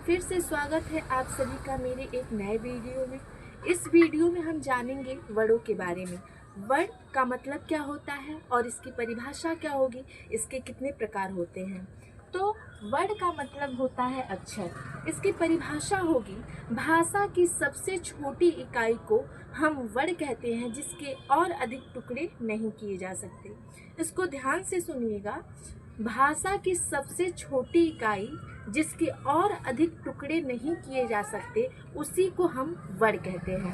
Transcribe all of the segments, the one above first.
फिर से स्वागत है आप सभी का मेरे एक नए वीडियो में। इस वीडियो में हम जानेंगे वर्डों के बारे में। वर्ड का मतलब क्या होता है और इसकी परिभाषा क्या होगी, इसके कितने प्रकार होते हैं। तो वर्ड का मतलब होता है अक्षर। इसकी परिभाषा होगी भाषा की सबसे छोटी इकाई को हम वर्ड कहते हैं जिसके और अधिक टुकड़े नहीं किए जा सकते। इसको ध्यान से सुनिएगा। भाषा की सबसे छोटी इकाई जिसके और अधिक टुकड़े नहीं किए जा सकते उसी को हम वर्ड कहते हैं।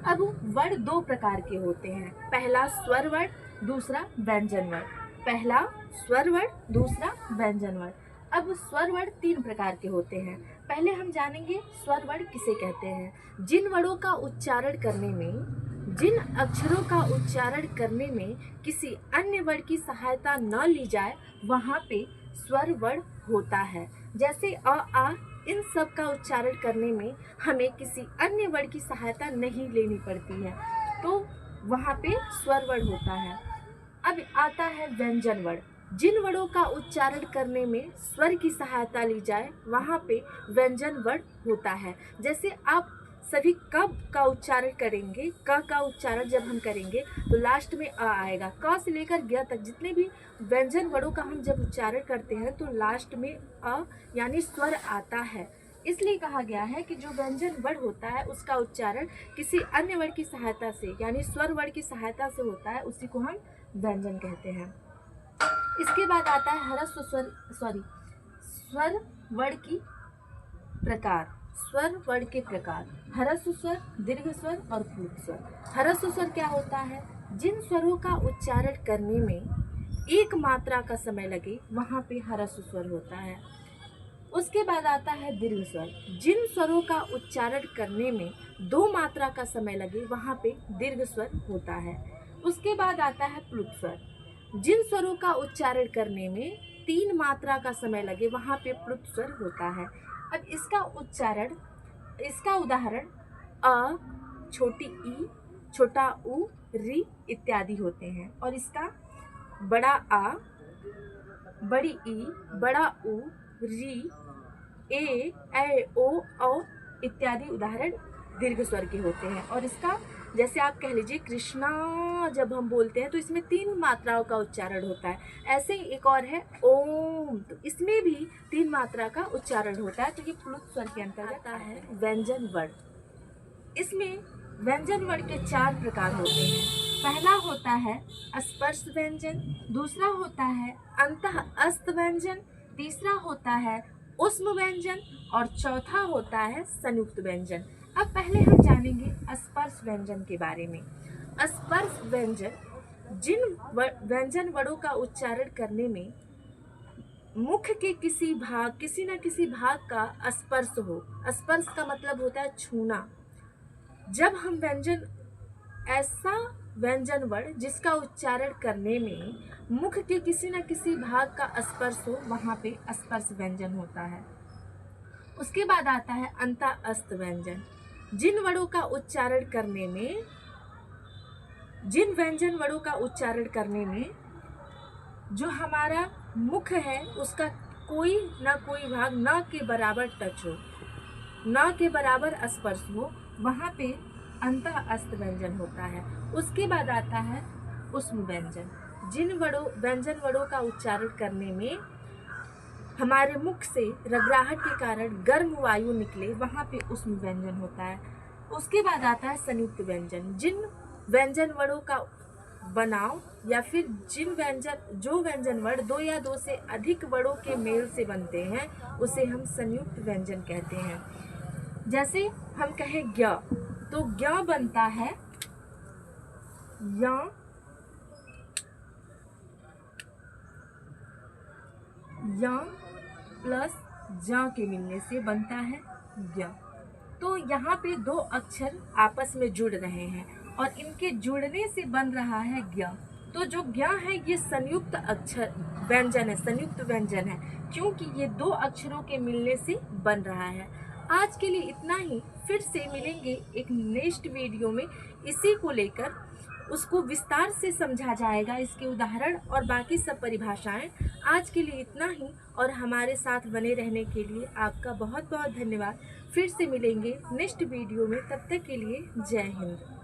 अब वर्ड दो प्रकार के होते हैं, पहला स्वर वर्ड, दूसरा व्यंजन वर्ड। पहला स्वर वर्ड, दूसरा व्यंजन वर्ड। अब स्वर वर्ड तीन प्रकार के होते हैं। पहले हम जानेंगे स्वर वर्ड किसे कहते हैं। जिन वर्डों का उच्चारण करने में, जिन अक्षरों का उच्चारण करने में किसी अन्य वर्ड की सहायता न ली जाए वहाँ पे स्वर वर्ड होता है। जैसे अ, आ, इन सब का उच्चारण करने में हमें किसी अन्य वर्ड की सहायता नहीं लेनी पड़ती है, तो वहाँ पे स्वर वर्ड होता है। अब आता है व्यंजन वर्ड। जिन वर्डों का उच्चारण करने में स्वर की सहायता ली जाए वहाँ पे व्यंजन वर्ड होता है। जैसे आप सभी क का उच्चारण करेंगे, क का उच्चारण जब हम करेंगे तो लास्ट में अ आएगा। क से लेकर ग तक जितने भी व्यंजन वर्डों का हम जब उच्चारण करते हैं तो लास्ट में अ यानी स्वर आता है। इसलिए कहा गया है कि जो व्यंजन वर्ड होता है उसका उच्चारण किसी अन्य वर्ड की सहायता से यानी स्वर वर्ड की सहायता से होता है, उसी को हम व्यंजन कहते हैं। इसके बाद आता है स्वर वर्ड की प्रकार। स्वर वर्ड के प्रकार ह्रस्व स्वर, दीर्घ स्वर और प्लुत स्वर। ह्रस्व स्वर क्या होता है? जिन स्वरों का उच्चारण करने में एक मात्रा का समय लगे वहाँ पे ह्रस्व स्वर होता है। उसके बाद आता है दीर्घ स्वर। जिन स्वरों का उच्चारण करने में दो मात्रा का समय लगे वहाँ पे दीर्घ स्वर होता है। उसके बाद आता है प्लुत स्वर। जिन स्वरों का उच्चारण करने में तीन मात्रा का समय लगे वहाँ पे प्लुत स्वर होता है। अब इसका उदाहरण अ, छोटी ई, छोटा उ, री इत्यादि होते हैं। और इसका बड़ा आ, बड़ी ई, बड़ा उ, री, ए, ओ, औ इत्यादि उदाहरण दीर्घ स्वर के होते हैं। और इसका जैसे आप कह लीजिए कृष्णा जब हम बोलते हैं तो इसमें तीन मात्राओं का उच्चारण होता है। ऐसे ही एक और है ओम, तो इसमें भी तीन मात्रा का उच्चारण होता है, तो ये प्लुत स्वर के अंतर्गत आता है। व्यंजन वर्ड। इसमें व्यंजन वर्ड के चार प्रकार होते हैं। पहला होता है स्पर्श व्यंजन, दूसरा होता है अंतः अस्त व्यंजन, तीसरा होता है उष्म व्यंजन और चौथा होता है संयुक्त व्यंजन। अब पहले हम जानेंगे स्पर्श व्यंजन के बारे में। स्पर्श व्यंजन जिन व्यंजन वर्डों का उच्चारण करने में मुख के किसी न किसी भाग का स्पर्श हो। स्पर्श का मतलब होता है छूना। जब हम ऐसा व्यंजन वर्ड जिसका उच्चारण करने में मुख के किसी न किसी भाग का स्पर्श हो वहाँ पे स्पर्श व्यंजन होता है। उसके बाद आता है अंतः अस्त व्यंजन। जिन व्यंजन वर्डों का उच्चारण करने में जो हमारा मुख है उसका कोई ना कोई भाग न के बराबर टच हो, न के बराबर स्पर्श हो, वहाँ पे अंतः अस्त व्यंजन होता है। उसके बाद आता है उष्म व्यंजन। जिन व्यंजन वर्डों का उच्चारण करने में हमारे मुख से रगड़ाहट के कारण गर्म वायु निकले वहाँ पे उष्म व्यंजन होता है। उसके बाद आता है संयुक्त व्यंजन। जिन व्यंजन वर्डों का बनाव या फिर जो व्यंजन वर्ड दो या दो से अधिक वर्डों के मेल से बनते हैं उसे हम संयुक्त व्यंजन कहते हैं। जैसे हम कहें ज्ञ, तो ज्ञ बनता है या प्लस जा के मिलने से बनता है ज्ञ। तो यहाँ पे दो अक्षर आपस में जुड़ रहे हैं और इनके जुड़ने से बन रहा है ज्ञ। तो जो ज्ञ है ये संयुक्त अक्षर व्यंजन है, संयुक्त व्यंजन है, क्योंकि ये दो अक्षरों के मिलने से बन रहा है। आज के लिए इतना ही। फिर से मिलेंगे एक नेक्स्ट वीडियो में इसी को लेकर। उसको विस्तार से समझा जाएगा, इसके उदाहरण और बाकी सब परिभाषाएं। आज के लिए इतना ही, और हमारे साथ बने रहने के लिए आपका बहुत बहुत धन्यवाद। फिर से मिलेंगे नेक्स्ट वीडियो में, तब तक के लिए जय हिंद।